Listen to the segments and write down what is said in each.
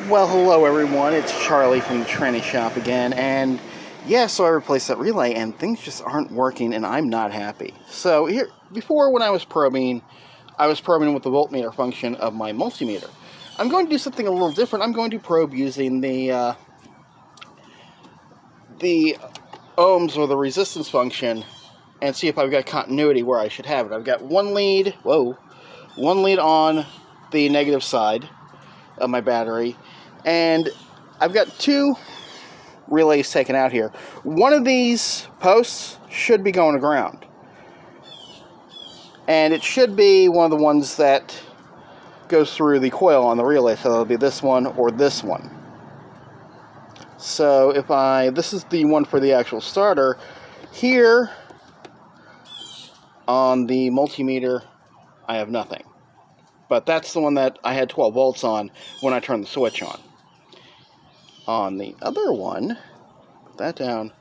Well, hello everyone, it's Charlie from the tranny shop again, and yeah, so I replaced that relay and things just aren't working and I'm not happy. So here, before when I was probing with the voltmeter function of my multimeter. I'm going to do something a little different. I'm going to probe using the ohms or the resistance function and see if I've got continuity where I should have it. I've got one lead on the negative side of my battery, and I've got two relays taken out here. One of these posts should be going to ground, and it should be one of the ones that goes through the coil on the relay, so it'll be this one or this one. So this is the one for the actual starter. Here on the multimeter I have nothing, but that's the one that I had 12 volts on when I turned the switch on. On the other one, put that down,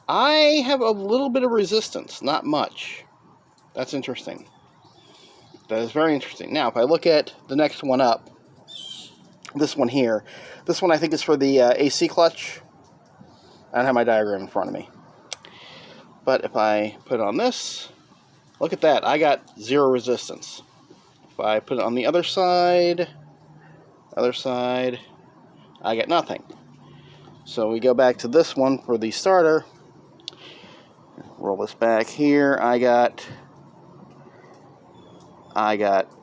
I have a little bit of resistance, not much. That's interesting. That is very interesting. Now, if I look at the next one up, this one here, this one I think is for the AC clutch. I don't have my diagram in front of me. But if I put it on this, look at that, I got zero resistance. If I put it on the other side, I get nothing. So we go back to this one for the starter. Roll this back here. I got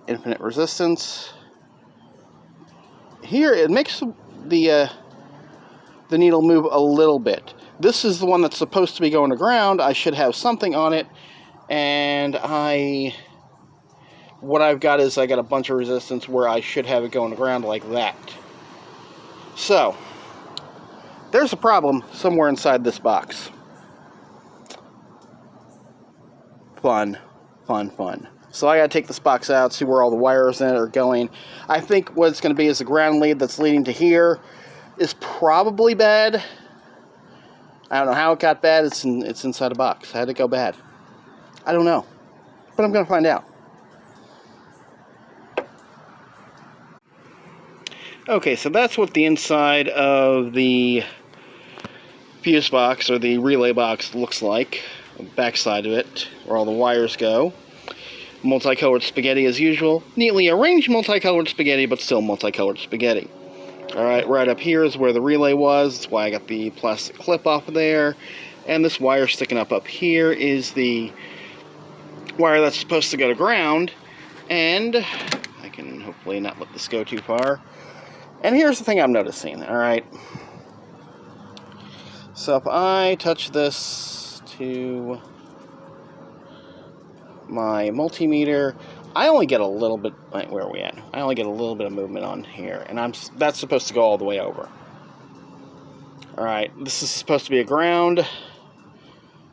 infinite resistance. Here it makes the needle move a little bit. This is the one that's supposed to be going to ground. I should have something on it, and what I've got is I got a bunch of resistance where I should have it going to ground like that. So there's a problem somewhere inside this box. Fun. So I gotta take this box out, see where all the wires in it are going. I think what it's gonna be is the ground lead that's leading to here is probably bad. I don't know how it got bad. It's inside a box. How did it go bad? I don't know, but I'm gonna find out. Okay, so that's what the inside of the fuse box or the relay box looks like. The back side of it, where all the wires go. Multicolored spaghetti as usual. Neatly arranged multicolored spaghetti, but still multicolored spaghetti. Alright, right up here is where the relay was. That's why I got the plastic clip off of there. And this wire sticking up here is the wire that's supposed to go to ground. And I can hopefully not let this go too far. And here's the thing I'm noticing, alright. So if I touch this to my multimeter, I only get a little bit, where are we at? I only get a little bit of movement on here, and that's supposed to go all the way over. Alright, this is supposed to be a ground,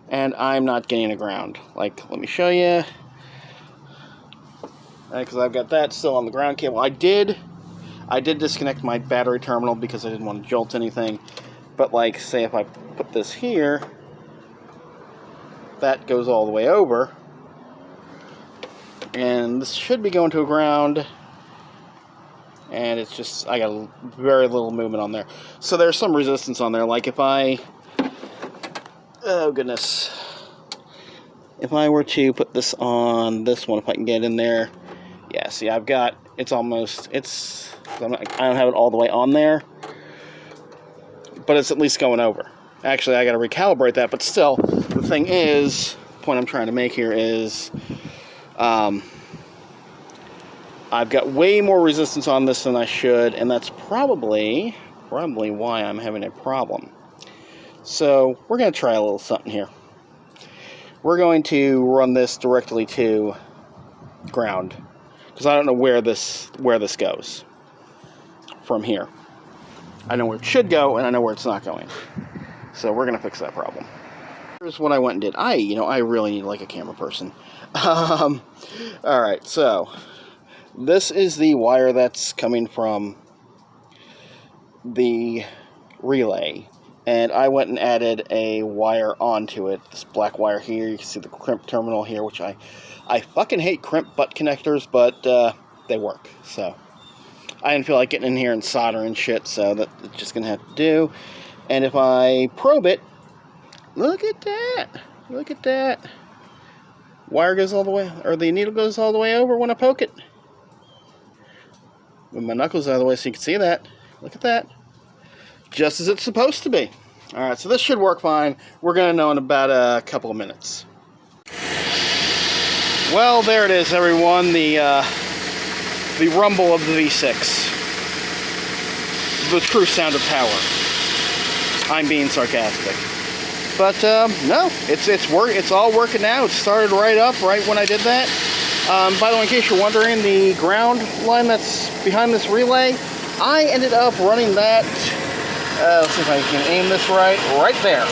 and I'm not getting a ground. Like, let me show you. Because I've got that still on the ground cable. I did disconnect my battery terminal because I didn't want to jolt anything. But like, say if I put this here, that goes all the way over. And this should be going to a ground. And it's just, I got very little movement on there. So there's some resistance on there. Like if oh goodness. If I were to put this on this one, if I can get in there. Yeah, see, I've got, I don't have it all the way on there. But it's at least going over. Actually, I got to recalibrate that, but still, the thing is, the point I'm trying to make here is, I've got way more resistance on this than I should, and that's probably why I'm having a problem. So, we're going to try a little something here. We're going to run this directly to ground, because I don't know where this goes from here. I know where it should go, and I know where it's not going. So we're going to fix that problem. Here's what I went and did. I really need like a camera person. Alright, so this is the wire that's coming from the relay. And I went and added a wire onto it. This black wire here. You can see the crimp terminal here, which I I fucking hate crimp butt connectors, but they work. So I didn't feel like getting in here and soldering shit, so that's just gonna have to do. And if I probe it, look at that. Look at that. Wire goes all the way, or the needle goes all the way over when I poke it. With my knuckles out of the way so you can see that. Look at that. Just as it's supposed to be. Alright, so this should work fine. We're going to know in about a couple of minutes. Well, there it is, everyone. The rumble of the V6. The true sound of power. I'm being sarcastic. But, no, it's all working now. It started right up right when I did that. By the way, in case you're wondering, the ground line that's behind this relay, I ended up running that, let's see if I can aim this right there.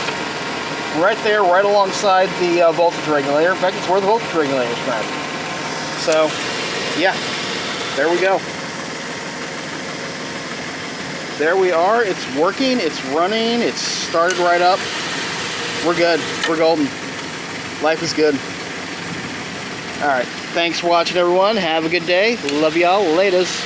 Right there, right alongside the voltage regulator. In fact, it's where the voltage regulator is mounted. So, yeah, there we go. There we are. It's working, it's running, it's started right up. We're good. We're golden. Life is good. Alright, thanks for watching, everyone. Have a good day. Love y'all. Laters.